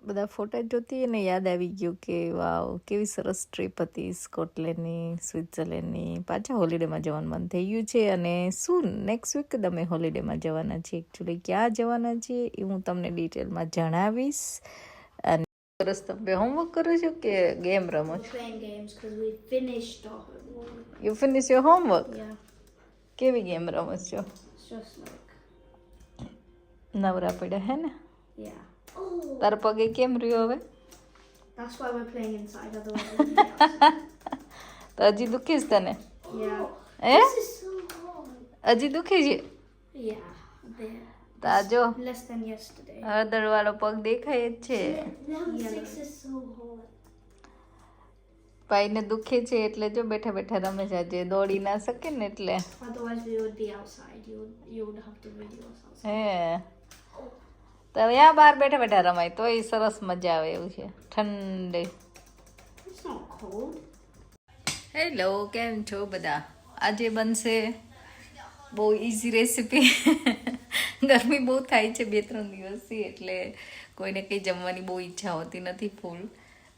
બધા ફોટા જોતી ને યાદ આવી ગયું કે વાવ કેવી સરસ ટ્રીપ હતી સ્કોટલેન્ડની સ્વિટ્ઝરલેન્ડની. પાછા હોલિડેમાં જવાનું મન થઈ ગયું છે. અને શું નેક્સ્ટ વીક તમે હોલિડેમાં જવાના છીએ, એકચ્યુઅલી ક્યાં જવાના છીએ એ હું તમને ડિટેલમાં જણાવીશ. અને સરસ તમે હોમવર્ક કરો છો કે ગેમ રમો છો? You finish your homework? કેવી ગેમ રમો છો? નવરા પડ્યા હે ને? તારા પગે કેમ રહ્યો હવે? તો હજી દુખે છે તને? હે હજી દુખે છે? તાજો હળદર વાળો પગ દેખાય જ છે. ભાઈને દુખે છે એટલે જો બેઠા બેઠા રમે છે. આજે દોડી ના શકે ને એટલે. હે તો અહીંયા બહાર બેઠા બેઠા રમાય તો એ સરસ મજા આવે એવું છે. ઠંડી. હેલો, કેમ છો બધા? આજે બનશે બહુ ઇઝી રેસીપી. ગરમી બહુ થાય છે 2-3 દિવસથી એટલે કોઈને કંઈ જમવાની બહુ ઈચ્છા હોતી નથી ફૂલ.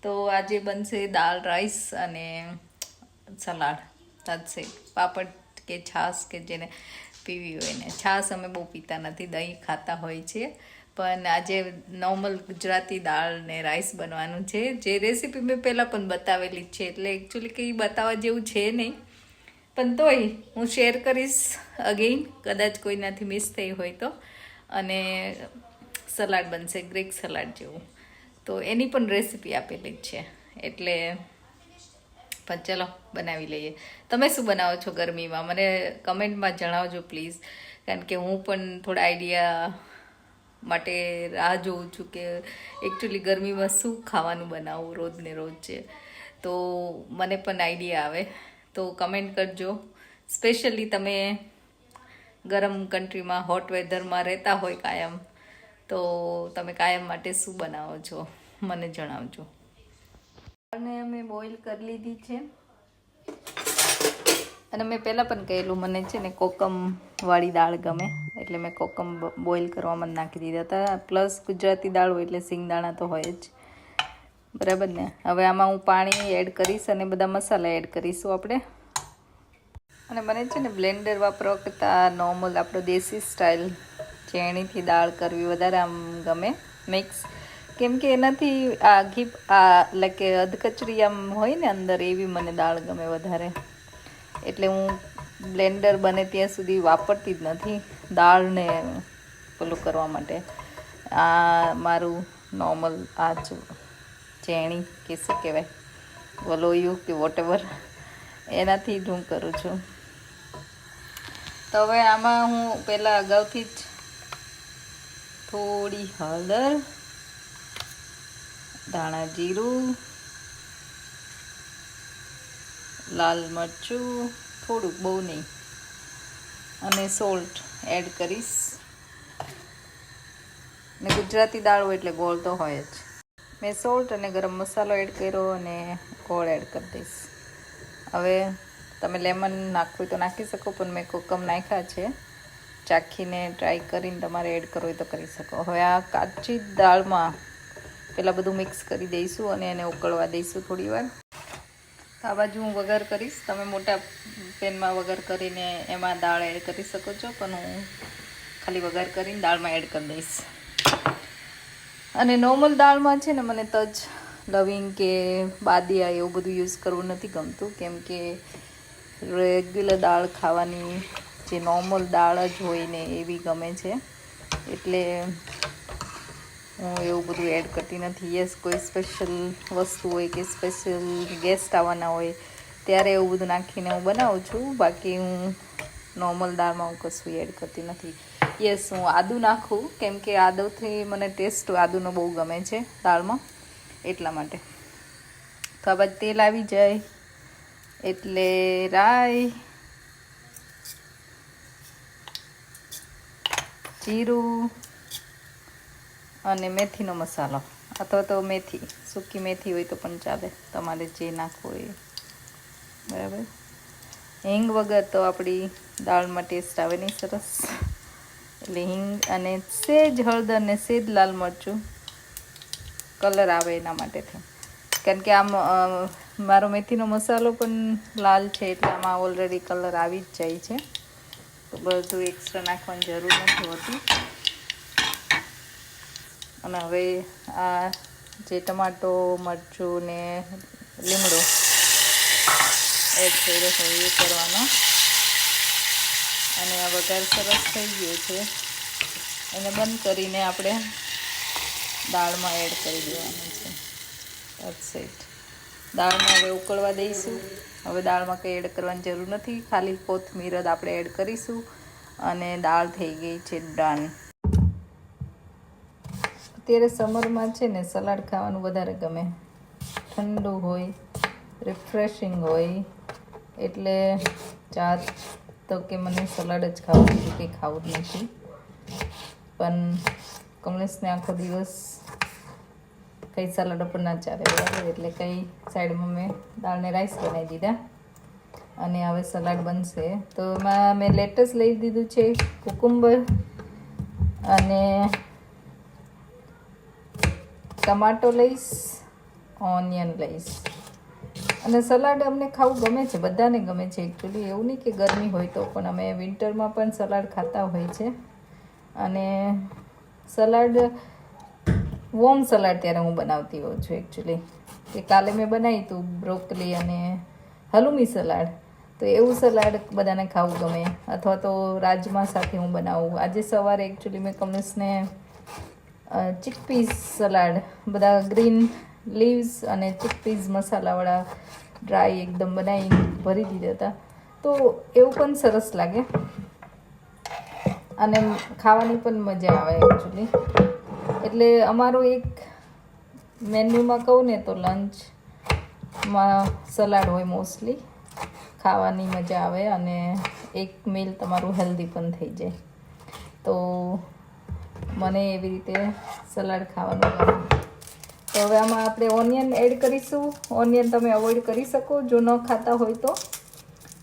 તો આજે બનશે દાળ રાઈસ અને સલાડ. સાથે પાપડ કે છાશ કે જેને પીવી હોય ને. છાશ અમે બહુ પીતા નથી, દહીં ખાતા હોય છે. પણ આજે નોર્મલ ગુજરાતી દાળ ને રાઈસ બનવાનું છે. જે રેસીપી મેં પહેલાં પણ બતાવેલી છે એટલે એકચ્યુઅલી કંઈ બતાવવા જેવું છે નહીં, પણ તોય હું શેર કરીશ અગેઇન, કદાચ કોઈનાથી મિસ થઈ હોય તો. અને સલાડ બનશે ગ્રીક સલાડ જેવું, તો એની પણ રેસીપી આપેલી જ છે એટલે પણ ચલો બનાવી લઈએ. તમે શું બનાવો છો ગરમીમાં મને કમેન્ટમાં જણાવજો પ્લીઝ, કારણ કે હું પણ થોડા આઈડિયા માટે રાહ જોઉં છું કે એકચ્યુઅલી ગરમીમાં શું ખાવાનું બનાવું રોજ ને રોજ છે, તો મને પણ આઈડિયા આવે તો કમેન્ટ કરજો. સ્પેશિયલી તમે ગરમ કન્ટ્રીમાં હોટ વેધરમાં રહેતા હોય કાયમ, તો તમે કાયમ માટે શું બનાવો છો મને જણાવજો. દાળને અમે બોઇલ કરી લીધી છે અને મેં પહેલાં પણ કહેલું મને છે ને કોકમવાળી દાળ ગમે એટલે મેં કોકમ બોઇલ કરવામાં નાખી દીધા હતા. પ્લસ ગુજરાતી દાળ હોય એટલે સિંગદાણા તો હોય જ, બરાબર ને? હવે આમાં હું પાણી એડ કરીશ અને બધા મસાલા એડ કરીશું આપણે. અને મને છે ને બ્લેન્ડર વાપરવા કરતાં નોર્મલ આપણો દેશી સ્ટાઇલ ચેણીથી દાળ કરવી વધારે આમ ગમે મિક્સ, કેમ કે એનાથી આ ઘી લાઈક કે અધકચરી આમ હોય ને અંદર, એવી મને દાળ ગમે વધારે. એટલે હું બ્લેન્ડર બને ત્યાં સુધી વાપરતી જ નથી દાળને પેલું કરવા માટે. આ મારું નોર્મલ આ જ ચેણી કે શું કહેવાય, વલોયું કે વોટેવર, એનાથી જ હું કરું છું. તો હવે આમાં હું પહેલાં અગાઉથી જ થોડી હળદર, ધાણા જીરું, લાલ મરચું થોડુંક, બહુ નહીં, અને સોલ્ટ એડ કરીશ. ને ગુજરાતી દાળ હોય એટલે ગોળ તો હોય જ. મેં સોલ્ટ અને ગરમ મસાલો એડ કર્યો અને ગોળ એડ કરી દઈશ. હવે તમે લેમન નાખવું હોય તો નાખી શકો, પણ મેં કોકમ નાખ્યા છે. ચાખીને ટ્રાય કરીને તમારે એડ કરવું હોય તો કરી શકો. હવે આ કાચી દાળમાં પહેલાં બધું મિક્સ કરી દઈશું અને એને ઉકળવા દઈશું થોડી વાર. તો આ બાજુ હું વઘાર કરીશ. તમે મોટા પેનમાં વઘાર કરીને એમાં દાળ એડ કરી શકો છો, પણ હું ખાલી વઘાર કરીને દાળમાં એડ કરી દઈશ. અને નોર્મલ દાળમાં છે ને મને તજ, લવિંગ કે બાદિયા એવું બધું યુઝ કરવું નથી ગમતું, કેમ કે રેગ્યુલર દાળ ખાવાની જે નોર્મલ દાળ જ હોય ને એવી ગમે છે, એટલે હું એવું બધું એડ કરતી નથી. યસ, કોઈ સ્પેશિયલ વસ્તુ હોય કે સ્પેશિયલ ગેસ્ટ આવવાના હોય ત્યારે એવું બધું નાખીને હું બનાવું છું, બાકી હું નોર્મલ દાળમાં હું કશું એડ કરતી નથી. યસ, હું આદું નાખું, કેમ કે આદુથી મને ટેસ્ટ આદુનો બહુ ગમે છે દાળમાં, એટલા માટે. તો આ બાદ તેલ આવી જાય એટલે રાઈ, જીરું અને મેથીનો મસાલો, અથવા તો મેથી, સૂકી મેથી હોય તો પણ ચાલે, તમારે જે નાખવું હોય. બરાબર. હિંગ વગર તો આપણી દાળમાં ટેસ્ટ આવે નહીં સરસ, એટલે હિંગ અને સેજ હળદર ને સેજ લાલ મરચું કલર આવે એના માટેથી. કારણ કે આમ મારો મેથીનો મસાલો પણ લાલ છે એટલે આમાં ઓલરેડી કલર આવી જ જાય છે, તો બધું એક્સ્ટ્રા નાખવાની જરૂર નથી હોતી. અને હવે આ જે ટમાટો, મરચું ને લીમડો એડ કર્યો હોય એ કરવાનો. અને આ વઘાર સરસ થઈ ગયો છે, એને બંધ કરીને આપણે દાળમાં એડ કરી દેવાનું છે. That's it. દાળને હવે ઉકળવા દઈશું. હવે દાળમાં કંઈ એડ કરવાની જરૂર નથી, ખાલી કોથમીર જ આપણે એડ કરીશું અને દાળ થઈ ગઈ છે ડન. અત્યારે સમરમાં છે ને સલાડ ખાવાનું વધારે ગમે, ઠંડુ હોય, રિફ્રેશિંગ હોય, એટલે ચા તો કે મને સલાડ જ ખાવું, બીજું કંઈ ખાવું જ નથી. પણ કમલેશને આખો દિવસ કંઈ સલાડ ઉપર ના ચાલે બરાબર, એટલે કંઈ સાઈડમાં મેં દાળને રાઈસ બનાવી દીધા અને હવે સલાડ બનશે. તો એમાં મેં લેટસ લઈ દીધું છે, કુકુંબર અને ટમાટો લઈશ, ઓનિયન લઈશ. અને સલાડ અમને ખાવું ગમે છે, બધાને ગમે છે એકચ્યુઅલી, એવું નહીં કે ગરમી હોય તો પણ અમે વિન્ટરમાં પણ સલાડ ખાતા હોય છે. અને સલાડ વોર્મ સલાડ ત્યારે હું બનાવતી હોઉં છું એકચ્યુઅલી, કે કાલે મેં બનાવી હતું બ્રોકલી અને હલુમી સલાડ, તો એવું સલાડ બધાને ખાવું ગમે. અથવા તો રાજમા સાથે હું બનાવું. આજે સવારે એકચ્યુઅલી મેં કમલેશને ચિકપીસ સલાડ, બધા ગ્રીન લીવ્સ અને ચિકપીસ મસાલાવાળા ડ્રાય એકદમ બનાવી ભરી દીધા હતા, તો એવું પણ સરસ લાગે અને ખાવાની પણ મજા આવે એકચ્યુઅલી. એટલે અમારો એક મેન્યુમાં કહું ને તો લંચમાં સલાડ હોય મોસ્ટલી, ખાવાની મજા આવે અને એક મીલ તમારું હેલ્ધી પણ થઈ જાય. તો મને એવી રીતે સલાડ ખાવાનું ગમે. તો હવે આમાં આપણે ઓનિયન એડ કરીશું. ઓનિયન તમે અવોઇડ કરી શકો જો ન ખાતા હોય તો,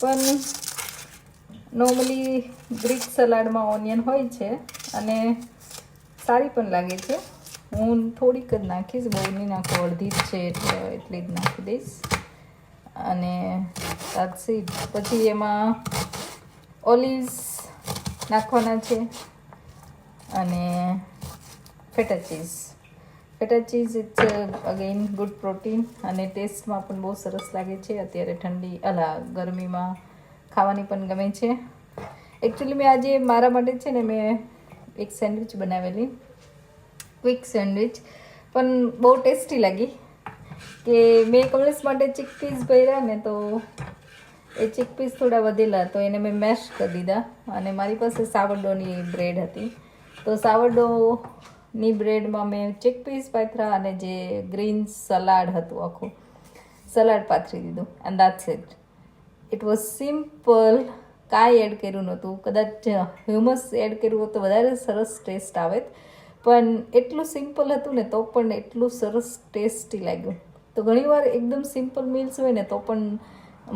પણ નોર્મલી ગ્રીક સલાડમાં ઓનિયન હોય છે અને સારી પણ લાગે છે. હું થોડીક જ નાખીશ, બહુ નહીં નાખું, અડધી જ છે એટલે એટલી જ નાખી દઈશ. અને સાચી પછી એમાં ઓલિવ્સ નાખવાના છે અને feta cheese. Feta cheese it's again good protein અને ટેસ્ટમાં પણ બહુ સરસ લાગે છે. અત્યારે ગરમીમાં ખાવાની પણ ગમે છે. એકચ્યુઅલી મેં આજે મારા માટે છે ને મેં એક સેન્ડવિચ બનાવેલી, ક્વિક સેન્ડવિચ, પણ બહુ ટેસ્ટી લાગી. કે મેં કમલેશ માટે ચિકપીસ ભર્યા ને, તો એ ચિકપીસ થોડા વધેલા તો એને મેં મેશ કરી દીધા. અને મારી પાસે સાવરડોની બ્રેડ હતી, તો સાવરડોની બ્રેડમાં મેં ચિકપીસ પાથરા અને જે ગ્રીન સલાડ હતું આખું સલાડ પાથરી દીધું. And that's it. It was simple. કાંઈ એડ કર્યું નહોતું. કદાચ હ્યુમસ એડ કર્યું હોત તો વધારે સરસ ટેસ્ટ આવે, પણ એટલું સિમ્પલ હતું ને તો પણ એટલું સરસ ટેસ્ટી લાગ્યું. તો ઘણીવાર એકદમ સિમ્પલ મીલ્સ હોય ને તો પણ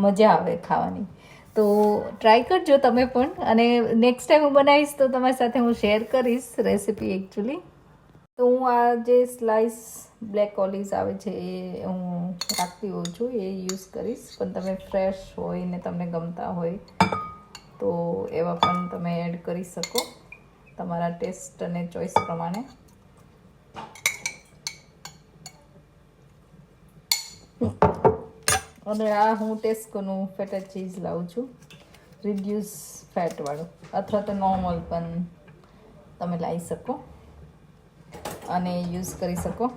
મજા આવે ખાવાની. તો ટ્રાય કરજો તમે પણ, અને નેક્સ્ટ ટાઈમ હું બનાવીશ તો તમારી સાથે હું શેર કરીશ રેસીપી એકચ્યુઅલી. તો હું આ જે સ્લાઇસ બ્લેક ઓલિવ્સ આવે છે એ હું રાખતી હોઉં છું, એ યુઝ કરીશ. પણ તમે ફ્રેશ હોય ને તમને ગમતા હોય તો એવા પણ તમે એડ કરી શકો તમારા ટેસ્ટ અને ચોઈસ પ્રમાણે. અને આ હું ટેસ્કોનું ફેટા ચીઝ લાવું છું, રિડ્યુસ ફેટવાળું, અથવા તો નોર્મલ પણ તમે લાવી શકો અને યુઝ કરી શકો.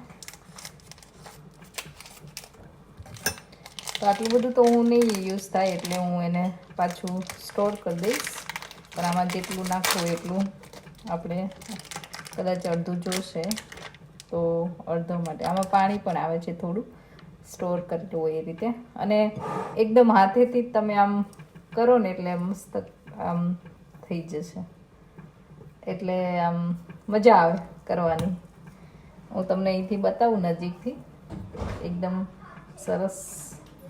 તો આટલું બધું તો હું નહીં યુઝ થાય એટલે હું એને પાછું સ્ટોર કરી દઈશ. પણ આમાં જેટલું નાખવું એટલું આપણે કદાચ અડધું જોશે તો અડધો માટે. આમાં પાણી પણ આવે છે થોડું, સ્ટોર કરેલું હોય એ રીતે. અને એકદમ હાથેથી જ તમે આમ કરો ને એટલે મસ્ત આમ થઈ જશે, એટલે આમ મજા આવે કરવાની. હું તમને અહીંથી બતાવું નજીકથી, એકદમ સરસ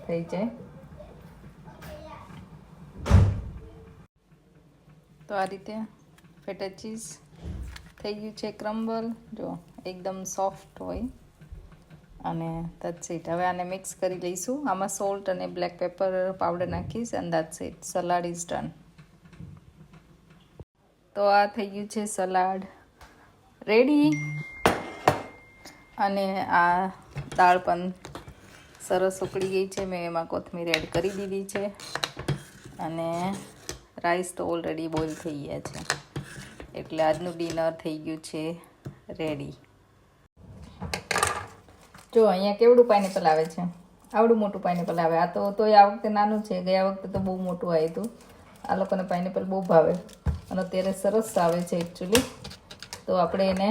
થઈ જાય. તો આ રીતે ફેટા ચીઝ થઈ ગયું છે ક્રમ્બલ. જો એકદમ સોફ્ટ હોય અને that's it. હવે આને મિક્સ કરી લઈશું. આમાં સોલ્ટ અને બ્લેક પેપર પાવડર નાખીશ and that's it. Salad is done. તો આ થઈ ગયું છે સલાડ રેડી. અને આ દાળ પણ સરસ ઉકળી ગઈ છે. મેં એમાં કોથમીર એડ કરી દીધી છે અને રાઈસ તો ઓલરેડી બોઇલ થઈ ગયા છે. એટલે આજનું ડિનર થઈ ગયું છે રેડી. જો અહીંયા કેવડું પાઇનેપલ આવે છે, આવડું મોટું પાઇનેપલ આવે. આ તોય આ વખતે નાનું છે, ગયા વખતે તો બહુ મોટું આવ્યું હતું. આ લોકોને પાઇનેપલ બહુ ભાવે અને અત્યારે સરસ આવે છે એકચ્યુઅલી. તો આપણે એને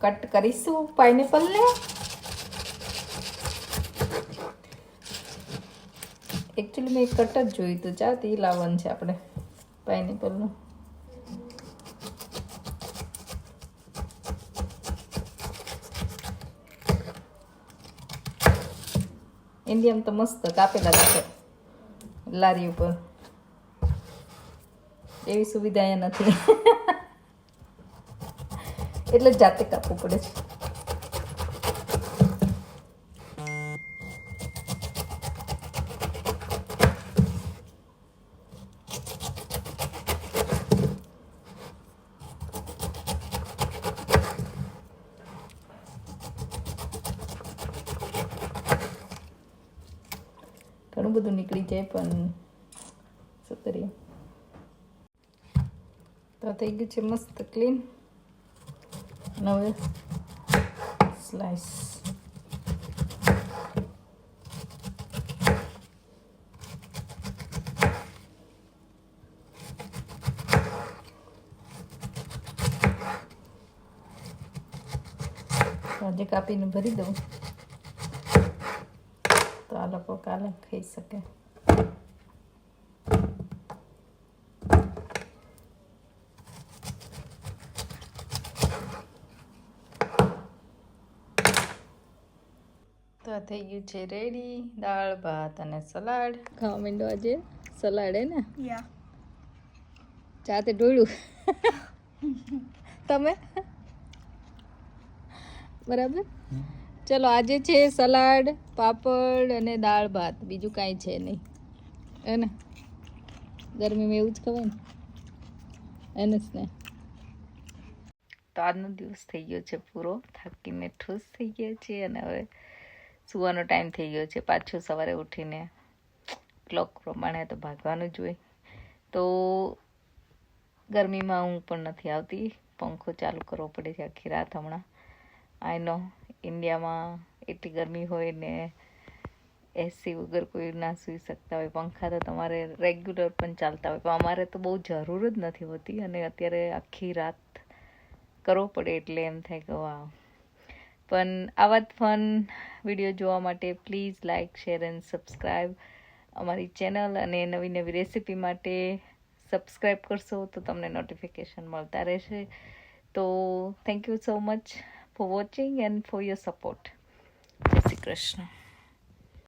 કટ કરીશું પાઇનેપલને. એકચ્યુઅલી મેં કટ જ જોયું હતું. ચાતી લાવવાનું છે આપણે પાઇનેપલનું. ઇન્ડિયામાં તો મસ્ત કાપેલા છે લારી ઉપર. એવી સુવિધા અહીંયા નથી એટલે જાતે કાપવું પડે છે. ઘણું બધું નીકળી જાય પણ સતરીએ. તો થઈ ગયું છે મસ્ત ક્લીન. હવે સ્લાઈસ. આજે કાપીને ભરી દઉં તો આ લોકો કાલે ખાઈ શકે. તો થઈ ગયું છે રેડી. દાળ ભાત અને સલાડ ખાવા માંડો. આજે સલાડ હે ને? ચાતે ઢોળ્યું તમે બરાબર. ચલો આજે છે સલાડ, પાપડ અને દાળ ભાત. બીજું કાંઈ છે નહીં હે ને? ગરમીમાં એવું જ ખવાય ને એને જ ને. તો આજનો દિવસ થઈ ગયો છે પૂરો. થાકીને ઠૂસ થઈ ગયા છે અને હવે સુવાનો ટાઈમ થઈ ગયો છે. પાછું સવારે ઉઠીને ક્લોક પ્રમાણે તો ભાગવાનું જ હોય. તો ગરમીમાં હું પણ નથી આવતી. પંખો ચાલુ કરવો પડે છે આખી રાત હમણાં. આઈ નો ઇન્ડિયામાં એટલી ગરમી હોય ને એસી વગર કોઈ ના સૂઈ શકતા હોય. પંખા તો તમારે રેગ્યુલર પણ ચાલતા હોય, પણ અમારે તો બહુ જરૂર જ નથી હોતી. અને અત્યારે આખી રાત કરવો પડે એટલે એમ થાય કે વાહ. પણ આવા જ ફન વિડીયો જોવા માટે please like, share and subscribe અમારી ચેનલ. અને નવી નવી રેસીપી માટે સબસ્ક્રાઈબ કરશો તો તમને નોટિફિકેશન મળતા રહેશે. તો thank you so much for watching and for your support. Jai Shri Krishna.